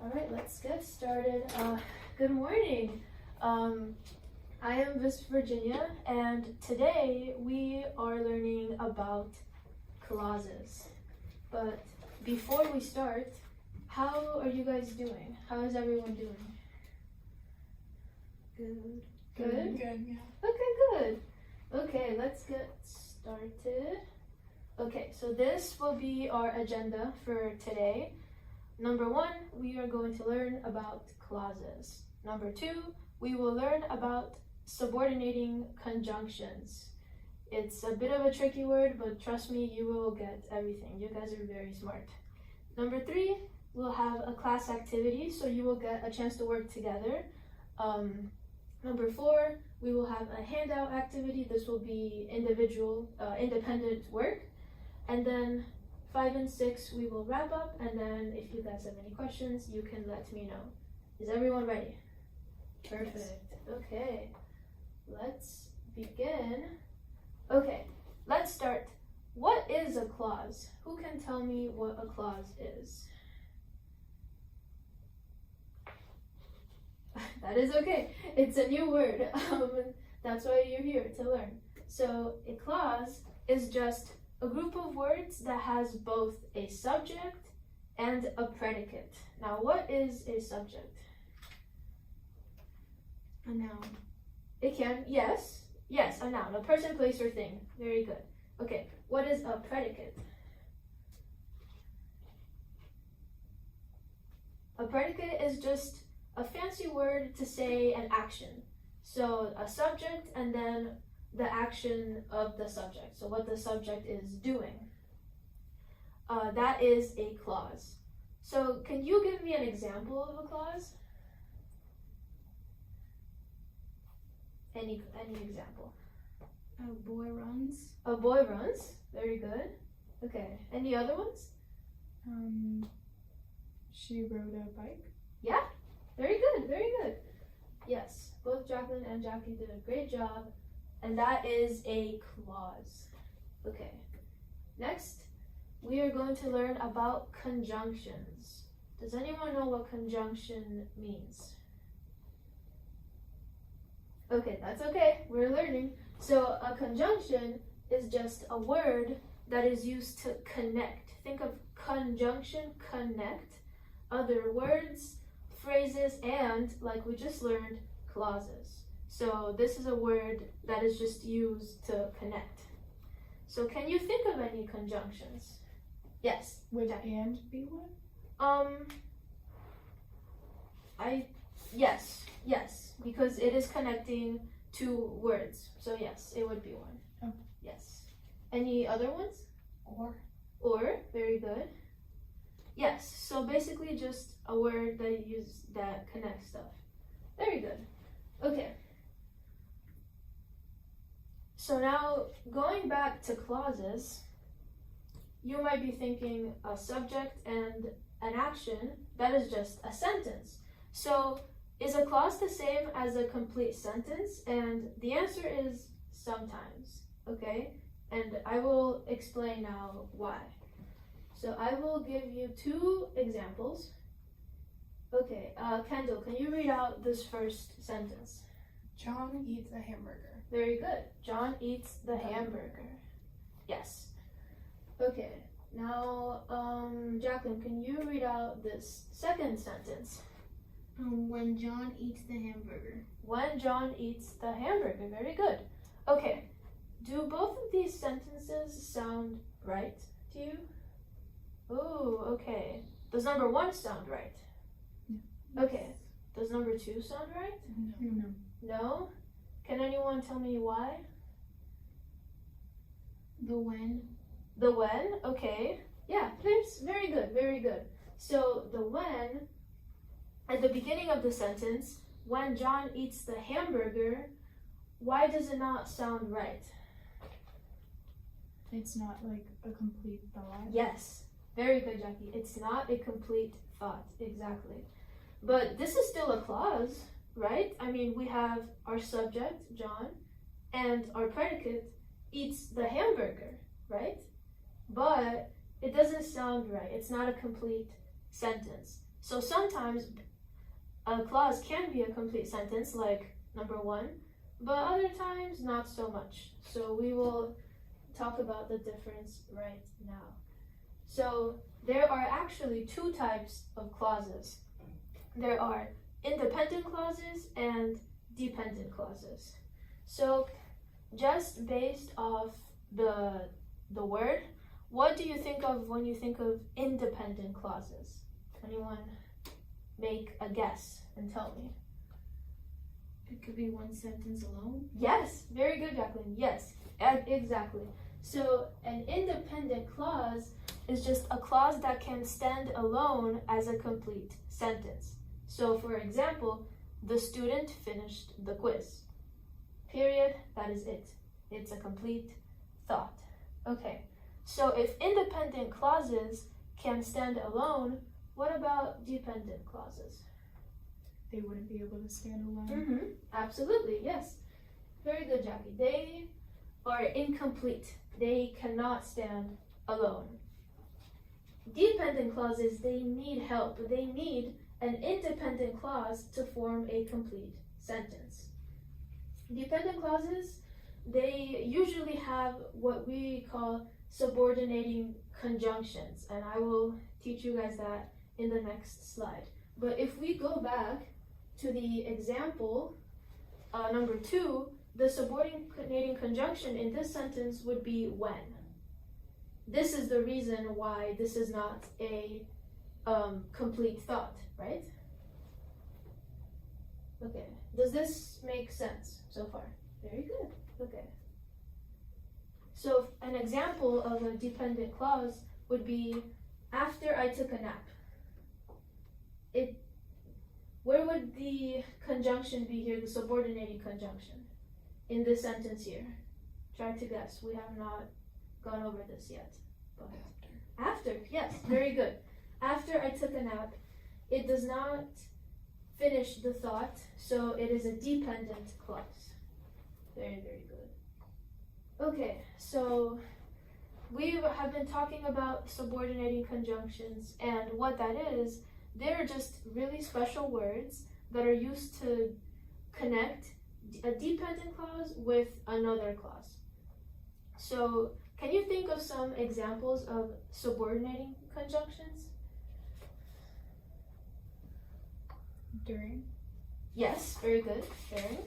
All right, let's get started. Good morning. I am Miss Virginia, and today we are learning about clauses. But before we start, how are you guys doing? How is everyone doing? Good. Good? Good, yeah. Okay, good. Okay, let's get started. Okay, so this will be our agenda for today. Number 1, we are going to learn about clauses. Number 2, we will learn about subordinating conjunctions. It's a bit of a tricky word, but trust me, you will get everything. You guys are very smart. Number 3, we'll have a class activity, so you will get a chance to work together. Number 4, we will have a handout activity. This will be independent work. And then 5 and 6, we will wrap up, and then if you guys have any questions, you can let me know. Is everyone ready? Perfect. Yes. Okay, let's begin. Okay, let's start. What is a clause? Who can tell me what a clause is? That is okay. It's a new word. That's why you're here, to learn. So a clause is just a group of words that has both a subject and a predicate. Now, what is a subject? A noun. It can, yes, a noun, a person, place, or thing. Very good. Okay, what is a predicate? A predicate is just a fancy word to say an action. So a subject and then the action of the subject. So what the subject is doing. That is a clause. So can you give me an example of a clause? Any example? A boy runs. A boy runs. Very good. Okay. Any other ones? She rode a bike. Yeah. Very good. Very good. Yes. Both Jacqueline and Jackie did a great job. And that is a clause. Okay. Next, we are going to learn about conjunctions. Does anyone know what conjunction means? Okay, that's okay. We're learning. So a conjunction is just a word that is used to connect. Think of conjunction, connect, other words, phrases, and, like we just learned, clauses. So this is a word that is just used to connect. So can you think of any conjunctions? Yes. Would and be one? Yes, because it is connecting two words. So yes, it would be one. Oh. Yes. Any other ones? Or, very good. Yes, so basically just a word that connects stuff. Very good. Okay. So now, going back to clauses, you might be thinking a subject and an action, that is just a sentence. So, is a clause the same as a complete sentence? And the answer is sometimes, okay? And I will explain now why. So I will give you 2 examples. Okay, Kendall, can you read out this first sentence? John eats a hamburger. Very good. John eats the hamburger. Yes. Okay. Now, Jacqueline, can you read out this second sentence? When John eats the hamburger. When John eats the hamburger. Very good. Okay. Do both of these sentences sound right to you? Oh, okay. Does number 1 sound right? No. Okay. Does number 2 sound right? No. No? Can anyone tell me why? The when. The when, okay. Yeah, very good, very good. So the when, at the beginning of the sentence, when John eats the hamburger, why does it not sound right? It's not like a complete thought. Yes, very good, Jackie. It's not a complete thought, exactly. But this is still a clause, right? I mean, we have our subject, John, and our predicate, eats the hamburger, right? But it doesn't sound right. It's not a complete sentence. So sometimes a clause can be a complete sentence, like number 1, but other times not so much. So we will talk about the difference right now. So there are actually 2 types of clauses. There are independent clauses and dependent clauses. So just based off the word, what do you think of when you think of independent clauses? Anyone make a guess and tell me? It could be one sentence alone. Yes, very good, Jacqueline. Yes, exactly. So an independent clause is just a clause that can stand alone as a complete sentence. So for example, the student finished the quiz. Period, that is it. It's a complete thought. Okay, so if independent clauses can stand alone, what about dependent clauses? They wouldn't be able to stand alone. Mm-hmm. Absolutely, yes. Very good, Jackie. They are incomplete. They cannot stand alone. Dependent clauses, they need help. They need an independent clause to form a complete sentence. Dependent clauses, they usually have what we call subordinating conjunctions, and I will teach you guys that in the next slide. But if we go back to the example number 2, the subordinating conjunction in this sentence would be when. This is the reason why this is not a complete thought, right? Okay, does this make sense so far? Very good, okay. So an example of a dependent clause would be after I took a nap. Where would the conjunction be here, the subordinating conjunction, in this sentence here? Try to guess. We have not gone over this yet. But after, yes, very good. After I took a nap, it does not finish the thought, so it is a dependent clause. Very, very good. Okay, so we have been talking about subordinating conjunctions, and what that is, they're just really special words that are used to connect a dependent clause with another clause. So, can you think of some examples of subordinating conjunctions? During. Yes, very good. During.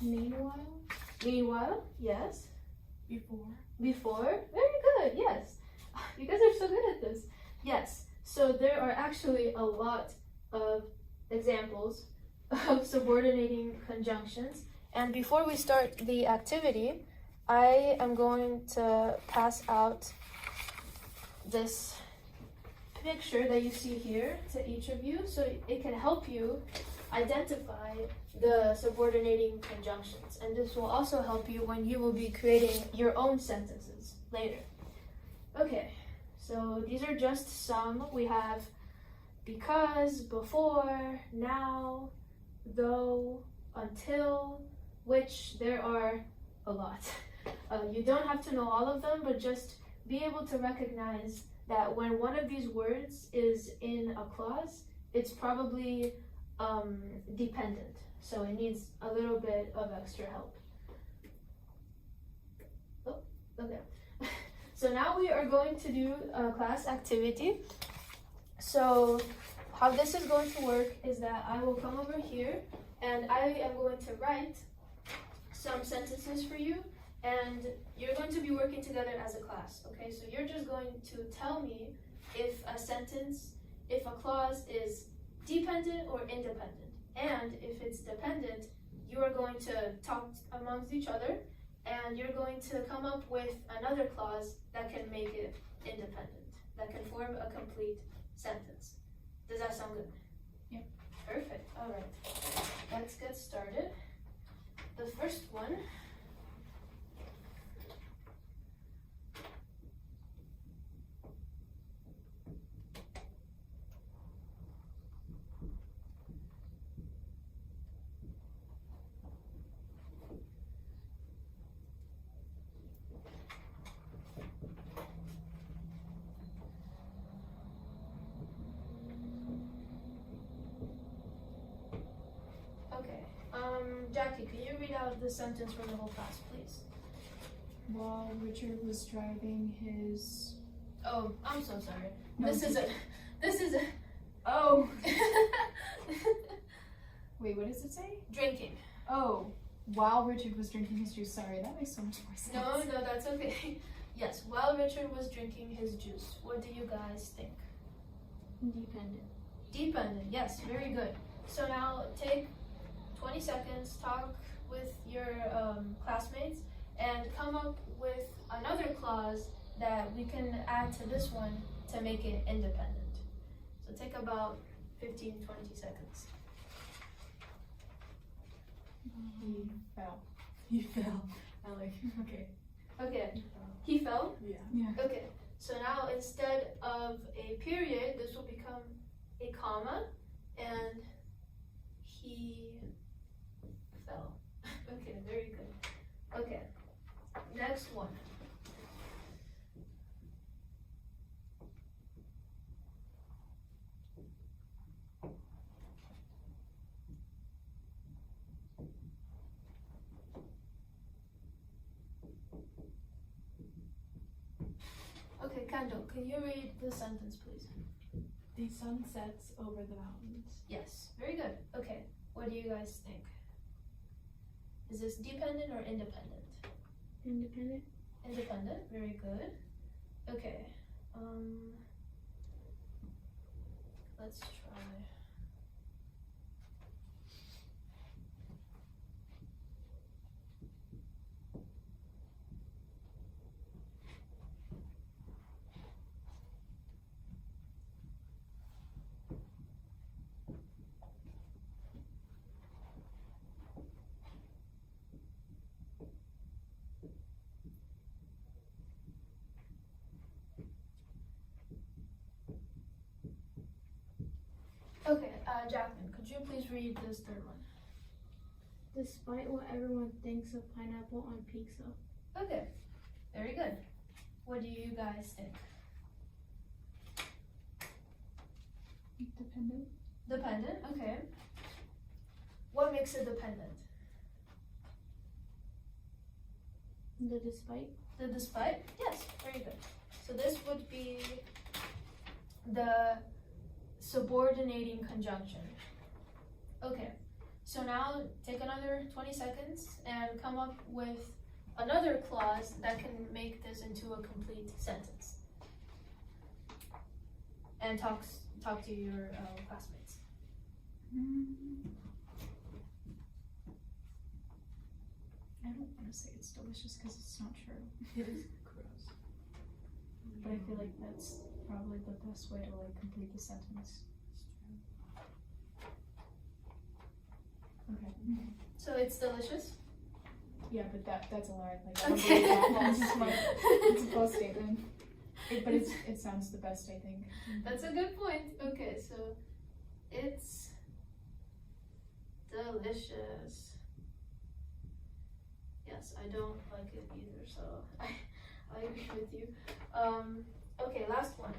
Meanwhile. Meanwhile, yes. Before. Before, very good, yes. You guys are so good at this. Yes, so there are actually a lot of examples of subordinating conjunctions. And before we start the activity, I am going to pass out this picture that you see here to each of you, so it can help you identify the subordinating conjunctions, and this will also help you when you will be creating your own sentences later. Okay, so these are just some. We have because, before, now, though, until, which there are a lot. You don't have to know all of them, but just be able to recognize that when one of these words is in a clause, it's probably dependent. So it needs a little bit of extra help. Oh, okay. So now we are going to do a class activity. So how this is going to work is that I will come over here and I am going to write some sentences for you, and you're going to be working together as a class, okay? So you're just going to tell me if a sentence, if a clause is dependent or independent. And if it's dependent, you are going to talk amongst each other, and you're going to come up with another clause that can make it independent, that can form a complete sentence. Does that sound good? Yeah. Perfect, all right. Let's get started. The first one. Jackie, can you read out the sentence for the whole class, please? While Richard was driving his... Oh, I'm so sorry. No, This is a. Oh! Wait, what does it say? Drinking. Oh, while Richard was drinking his juice. Sorry, that makes so much more sense. No, that's okay. Yes, while Richard was drinking his juice, what do you guys think? Dependent. Dependent, yes, very good. So now take 20 seconds, talk with your classmates, and come up with another clause that we can add to this one to make it independent. So take about 15, 20 seconds. He fell. He fell. I like, okay. Okay, he fell? Yeah. Okay, so now instead of a period, this will become a comma, and he fell. Okay, very good. Okay, next one. Okay, Kendall, can you read the sentence, please? The sun sets over the mountains. Yes, very good. Okay, what do you guys think? Is this dependent or independent? Independent. Independent, very good. Okay, let's try. Okay, Jacqueline, could you please read this third one? Despite what everyone thinks of pineapple on pizza. Okay, very good. What do you guys think? Dependent. Dependent, okay. What makes it dependent? The despite. The despite? Yes, very good. So this would be the subordinating conjunction. Okay, so now take another 20 seconds and come up with another clause that can make this into a complete sentence. And talk to your classmates. I don't want to say it's delicious because it's not true. It is gross. But I feel like that's probably the best way to like complete the sentence. Okay. So it's delicious? Yeah, but that's a lie. Like, I don't Okay. believe that. That's just my, it's a false statement. But it sounds the best, I think. That's a good point. Okay, so it's delicious. Yes, I don't like it either, so I agree with you. Okay, last one.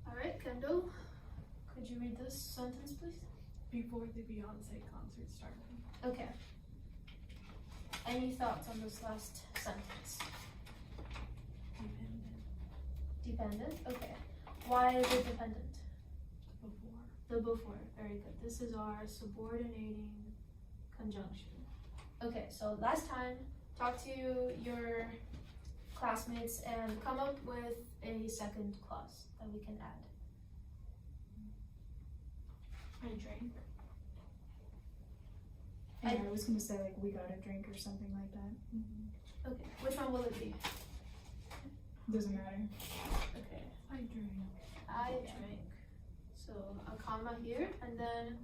Alright, Kendall, could you read this sentence, please? Before the Beyonce concert started. Okay. Any thoughts on this last sentence? Dependent. Dependent? Okay. Why is it dependent? Before. The before, very good. This is our subordinating conjunction. Okay, so last time, talk to your classmates and come up with a second clause that we can add. I drank. And I was gonna say like we got a drink or something like that. Okay, which one will it be? Doesn't matter. Okay, I drank. I drank. So a comma here, and then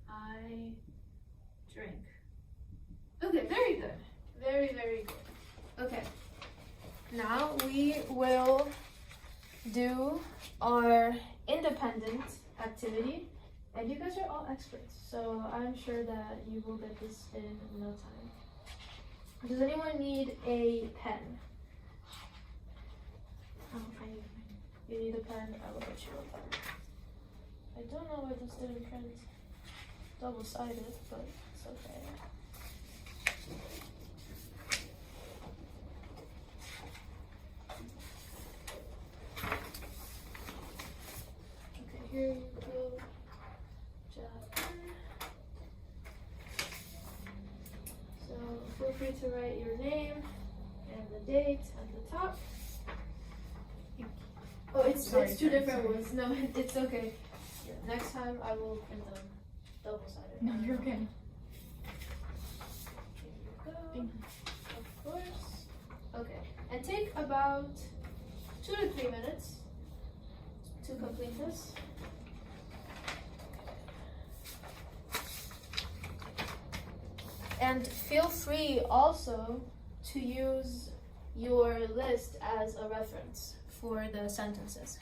I drink. Okay, very good. Very, very good. Okay, now we will do our independent activity. And you guys are all experts, so I'm sure that you will get this in no time. Does anyone need a pen? Oh, I need a pen. You need a pen? I will get you a pen. I don't know why this didn't print double-sided, but it's okay. Okay, here you go. So feel free to write your name and the date at the top. Oh, it's two different ones. No, it's okay. Yeah, next time I will print them double-sided. No, you're okay. Here you go. Of course. Okay, and take about 2 to 3 minutes to complete this. And feel free also to use your list as a reference for the sentences.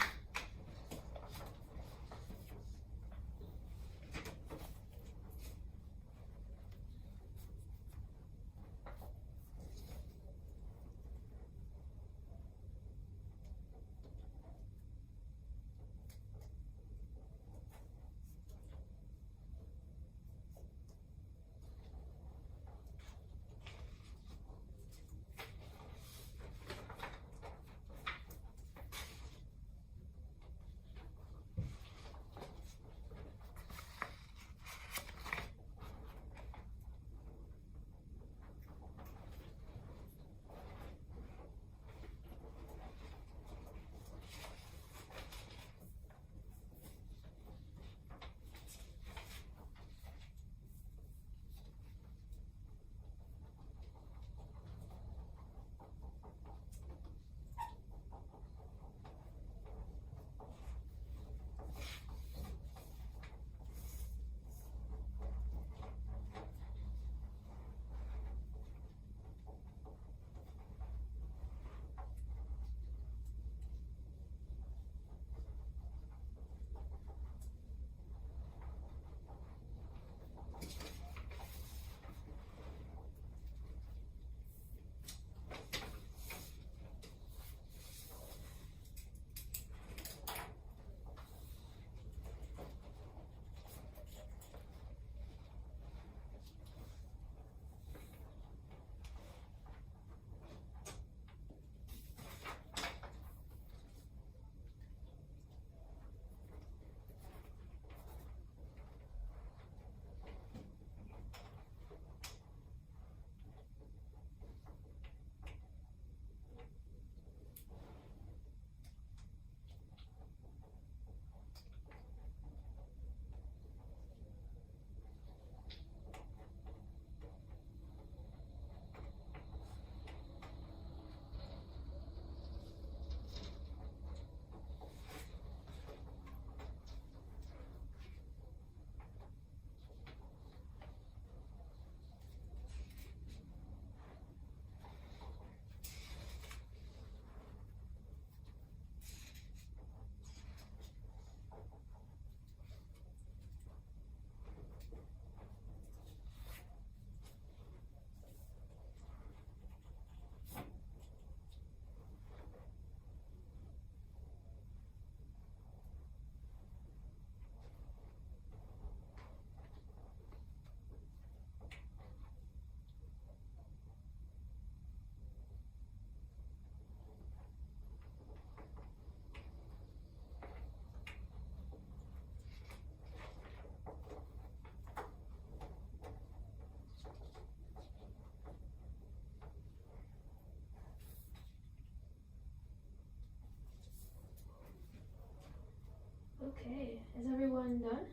Okay, is everyone done?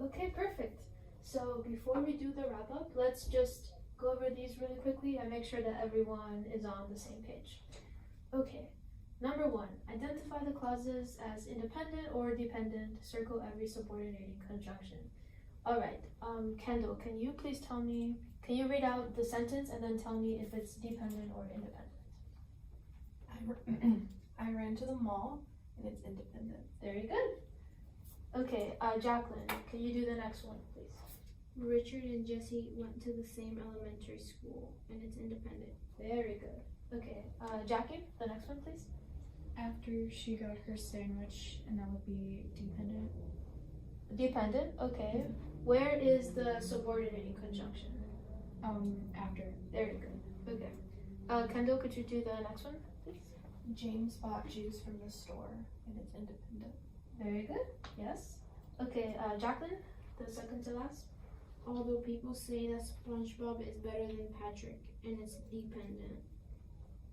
Okay, perfect. So before we do the wrap up, let's just go over these really quickly and make sure that everyone is on the same page. Okay, number 1, identify the clauses as independent or dependent. Circle every subordinating conjunction. All right, Kendall, can you read out the sentence and then tell me if it's dependent or independent? I ran to the mall and it's independent. Very good. Okay, Jacqueline, can you do the next one, please? Richard and Jesse went to the same elementary school, and it's independent. Very good. Okay, Jackie, the next one, please. After she got her sandwich, and that would be dependent. Dependent, okay. Where is the subordinating conjunction? After. Very good. Okay. Kendall, could you do the next one, please? James bought juice from the store and it's independent. Very good. Yes. Okay, Jacqueline, the second to last. Although people say that SpongeBob is better than Patrick, and it's dependent.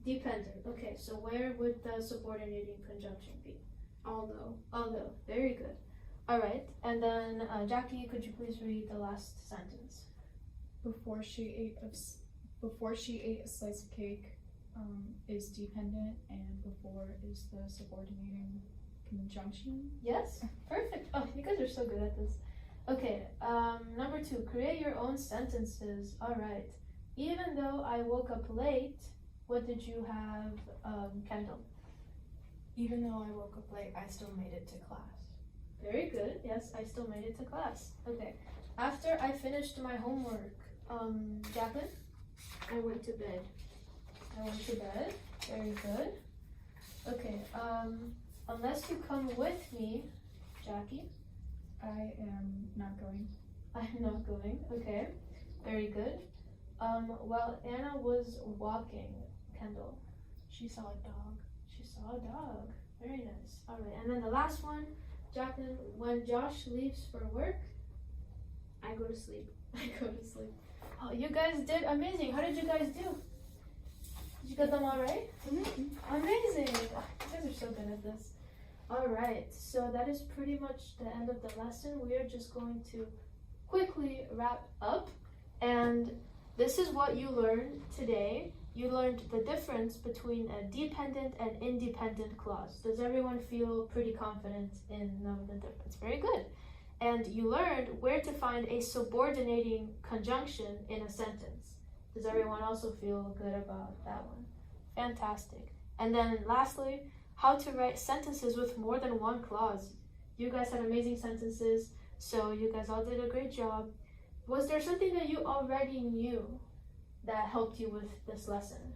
Dependent. Okay, so where would the subordinating conjunction be? Although. Although. Very good. All right, and then Jackie, could you please read the last sentence? Before she ate a slice of cake is dependent, and before is the subordinating conjunction. Yes. Perfect. Oh, you guys are so good at this. Okay. Number 2. Create your own sentences. All right. Even though I woke up late, what did you have, Kendall? Even though I woke up late, I still made it to class. Very good. Yes, I still made it to class. Okay. After I finished my homework, Jacqueline? I went to bed. I went to bed. Very good. Okay. Unless you come with me, Jackie. I am not going. I'm not going. Okay. Very good. While Anna was walking, Kendall. She saw a dog. She saw a dog. Very nice. All right. And then the last one, Jacqueline. When Josh leaves for work, I go to sleep. I go to sleep. Oh, you guys did amazing. How did you guys do? Did you get them all right? Amazing. Oh, you guys are so good at this. All right. So that is pretty much the end of the lesson. We are just going to quickly wrap up. And this is what you learned today. You learned the difference between a dependent and independent clause. Does everyone feel pretty confident in knowing the difference? Very good. And you learned where to find a subordinating conjunction in a sentence. Does everyone also feel good about that one? Fantastic. And then lastly, how to write sentences with more than one clause. You guys had amazing sentences, so you guys all did a great job. Was there something that you already knew that helped you with this lesson?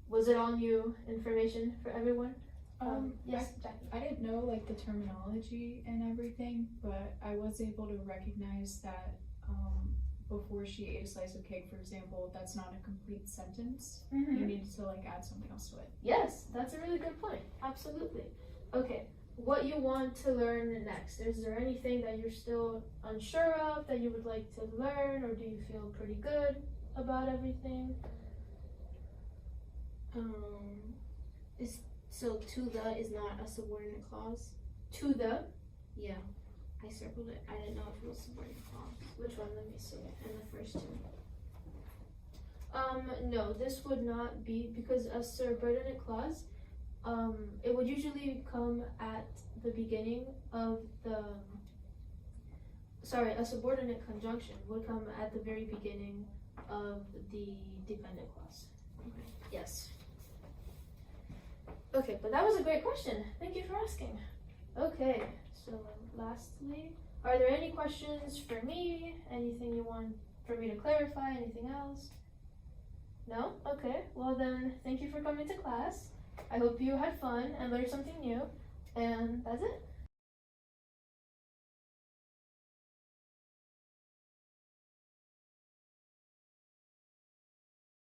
Was it all new information for everyone? Yes, Jackie. I didn't know like the terminology and everything, but I was able to recognize that before she ate a slice of cake, for example, that's not a complete sentence. You need to like add something else to it. Yes, that's a really good point. Absolutely. Okay, what you want to learn next? Is there anything that you're still unsure of that you would like to learn, or do you feel pretty good about everything? So to the is not a subordinate clause? To the? Yeah. I circled it. I didn't know if it was subordinate clause. Which one? Let me see. And the first two. No, this would not be, because a subordinate clause, it would usually come at the beginning of the, a subordinate conjunction would come at the very beginning of the dependent clause. Okay. Yes. Okay, but that was a great question. Thank you for asking. Okay, so lastly, are there any questions for me? Anything you want for me to clarify? Anything else? No? Okay, well then, thank you for coming to class. I hope you had fun and learned something new. And that's it.